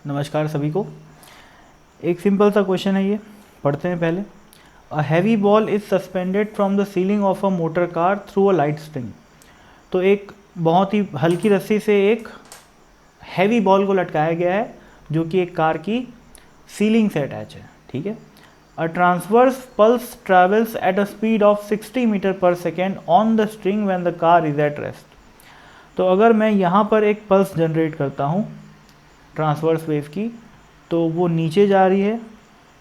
नमस्कार सभी को। एक सिंपल सा क्वेश्चन है, ये पढ़ते हैं पहले। A heavy ball is suspended from the ceiling of a motor car through a light string. तो एक बहुत ही हल्की रस्सी से एक हैवी बॉल को लटकाया गया है जो कि एक कार की सीलिंग से अटैच है। ठीक है। A transverse pulse travels at a speed of 60 metre per second on the string when the car is at rest. तो अगर मैं यहाँ पर एक पल्स जनरेट करता हूँ ट्रांसवर्स वेव की, तो वो नीचे जा रही है,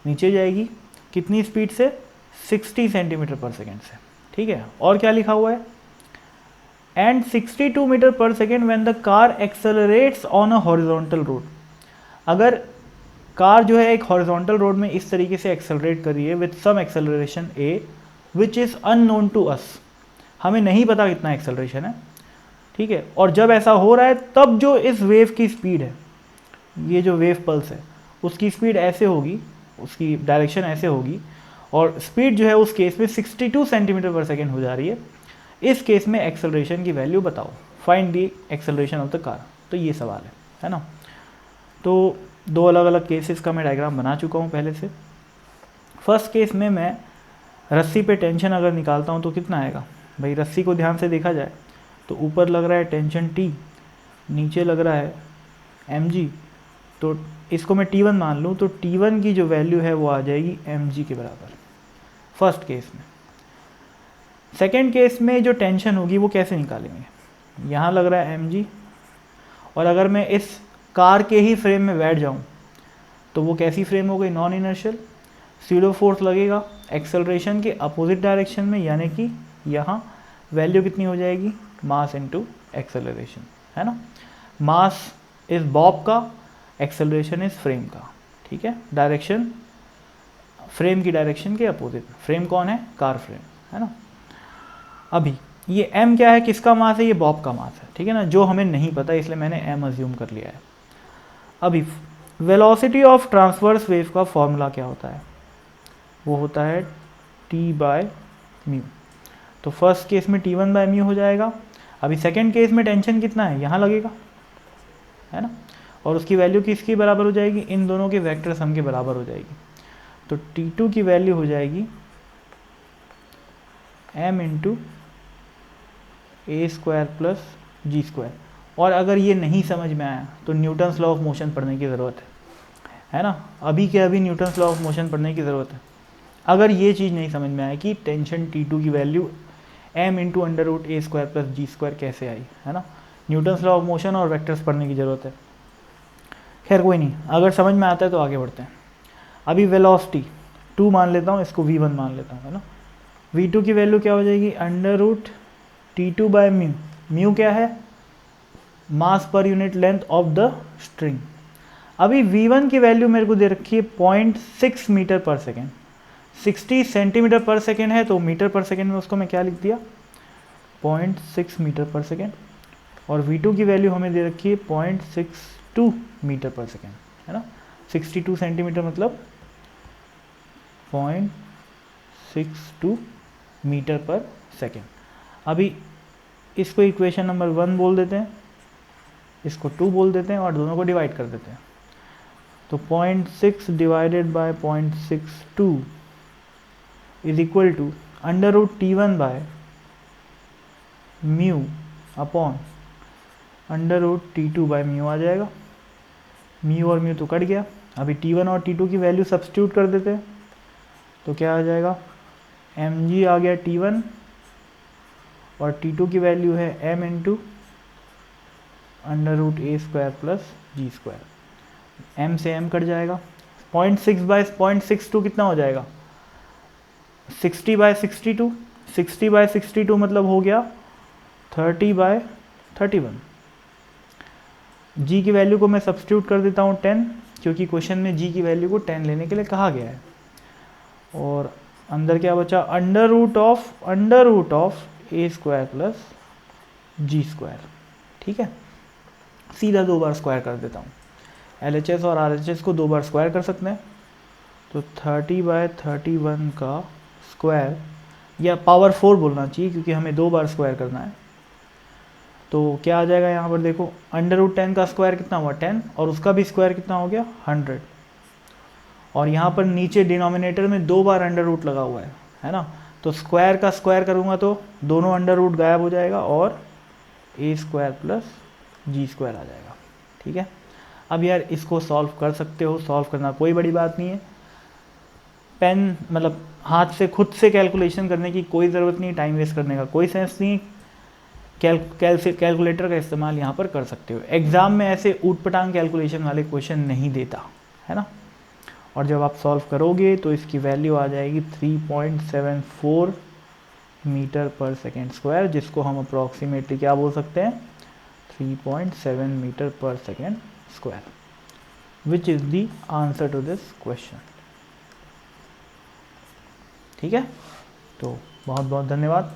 नीचे जाएगी कितनी स्पीड से? 60 सेंटीमीटर पर सेकेंड से। ठीक है। और क्या लिखा हुआ है? And 62 metre per second when the car accelerates on a horizontal road. अगर कार जो है एक हॉरिजॉन्टल रोड में इस तरीके से एक्सेलरेट कर रही है with some acceleration a which is unknown to us, हमें नहीं पता कितना एक्सेलरेशन है। ठीक है। और जब ऐसा हो रहा है तब जो इस वेव की स्पीड है, ये जो वेव पल्स है उसकी स्पीड ऐसे होगी, उसकी डायरेक्शन ऐसे होगी, और स्पीड जो है उस केस में 62 सेंटीमीटर पर सेकेंड हो जा रही है। इस केस में एक्सेलरेशन की वैल्यू बताओ, find the acceleration of the car. तो ये सवाल है ना। तो दो अलग अलग केसेस का मैं डायग्राम बना चुका हूँ पहले से। फर्स्ट केस में मैं रस्सी पे टेंशन अगर निकालता हूँ तो कितना आएगा भाई? रस्सी को ध्यान से देखा जाए तो ऊपर लग रहा है टेंशन T, नीचे लग रहा है mg। तो इसको मैं T1 मान लूँ तो T1 की जो वैल्यू है वो आ जाएगी mg के बराबर, फर्स्ट केस में। सेकेंड केस में जो टेंशन होगी वो कैसे निकालेंगे? यहाँ लग रहा है mg, और अगर मैं इस कार के ही फ्रेम में बैठ जाऊँ तो वो कैसी फ्रेम हो गई? Non inertial. सीडो फोर्स लगेगा एक्सेलरेशन के अपोजिट डायरेक्शन में, यानी कि यहाँ वैल्यू कितनी हो जाएगी? मास इनटू एक्सेलरेशन, है ना। मास इज बॉब का, एक्सेलरेशन इज फ्रेम का। ठीक है। डायरेक्शन फ्रेम की डायरेक्शन के अपोजिट। फ्रेम कौन है? कार फ्रेम, है ना। अभी ये m क्या है? किसका मास है? ये बॉब का मास है। ठीक है ना, जो हमें नहीं पता इसलिए मैंने m अज्यूम कर लिया है। अभी वेलोसिटी ऑफ ट्रांसवर्स वेव का फॉर्मूला क्या होता है? वो होता है T/μ। तो फर्स्ट केस में T1/μ हो जाएगा। अभी सेकेंड केस में टेंशन कितना है? यहाँ लगेगा, है ना, और उसकी वैल्यू किसकी बराबर हो जाएगी? इन दोनों के वेक्टर सम के बराबर हो जाएगी। तो T2 की वैल्यू हो जाएगी m इंटू ए स्क्वायर प्लस जी स्क्वायर। और अगर ये नहीं समझ में आया तो न्यूटन्स लॉ ऑफ मोशन पढ़ने की ज़रूरत है ना। अभी के अभी न्यूटन्स लॉ ऑफ मोशन पढ़ने की ज़रूरत है। अगर ये चीज़ नहीं समझ में आए कि टेंशन T2 की value m into under root a square plus g square कैसे आई, है ना, न्यूटन्स लॉ ऑफ मोशन और वेक्टर्स पढ़ने की ज़रूरत है। खैर कोई नहीं, अगर समझ में आता है तो आगे बढ़ते हैं। अभी वेलोसिटी 2 मान लेता हूँ, इसको v1 मान लेता हूँ, है ना। v2 की वैल्यू क्या हो जाएगी? Under root T2/μ। म्यू क्या है? Mass per unit length of the string. अभी v1 की वैल्यू मेरे को दे रखी है 0.6 मीटर पर सेकेंड। 60 सेंटीमीटर पर सेकेंड है तो मीटर पर सेकेंड में उसको मैं क्या लिख दिया? 0.6 मीटर पर सेकेंड। और v2 की वैल्यू हमें दे रखी है 0.62 मीटर पर सेकेंड, है ना। 62 सेंटीमीटर मतलब 0.62 मीटर पर सेकेंड। अभी इसको इक्वेशन नंबर 1 बोल देते हैं, इसको 2 बोल देते हैं और दोनों को डिवाइड कर देते हैं। तो 0.6 divided by 0.62 is equal to under root T1/μ upon under root T2/μ आ जाएगा। म्यू और म्यू तो कट गया। अभी T1 और T2 की वैल्यू सब्स्टिट्यूट कर देते हैं तो क्या आ जाएगा? mg आ गया T1 और T2 की वैल्यू है m into under root a square plus g square. m से m कट जाएगा। 0.6/0.62 कितना हो जाएगा? 60/62। 60/62 मतलब हो गया 30/31। g की वैल्यू को मैं सब्स्टिट्यूट कर देता हूँ 10, क्योंकि क्वेश्चन में g की वैल्यू को 10 लेने के लिए कहा गया है। और अंदर क्या बचा? Under root of a square plus g square. ठीक है। सीधा 2 बार स्क्वायर कर देता हूँ। LHS और RHS को 2 बार स्क्वायर कर सकते हैं। तो 30/31 का स्क्वायर, या पावर 4 बोलना चाहिए क्योंकि हमें 2 बार स्क्वायर करना है, तो क्या आ जाएगा यहाँ पर देखो, √10 का स्क्वायर कितना हुआ 10, और उसका भी स्क्वायर कितना हो गया 100, और यहाँ पर नीचे डिनोमिनेटर में 2 बार अंडर रूट लगा हुआ है ना, तो स्क्वायर का स्क्वायर करूँगा तो दोनों अंडर रूट गायब हो जाएगा और a square plus g square आ जाएगा। ठीक है, अब यार इसको सॉल्व कर सकते हो, सॉल्व करना कोई बड़ी बात नहीं है, पेन मतलब हाथ से खुद से कैलकुलेशन करने की कोई ज़रूरत नहीं, टाइम वेस्ट करने का कोई सेंस नहीं, कैलकुलेटर का इस्तेमाल यहाँ पर कर सकते हो। एग्ज़ाम में ऐसे ऊटपटांग कैलकुलेशन वाले क्वेश्चन नहीं देता है ना, और जब आप सॉल्व करोगे तो इसकी वैल्यू आ जाएगी 3.74 मीटर पर सेकेंड स्क्वायर, जिसको हम अप्रॉक्सीमेटली क्या बोल सकते हैं 3.7 metre per second square, which is the answer to this question. ठीक है, तो बहुत बहुत धन्यवाद।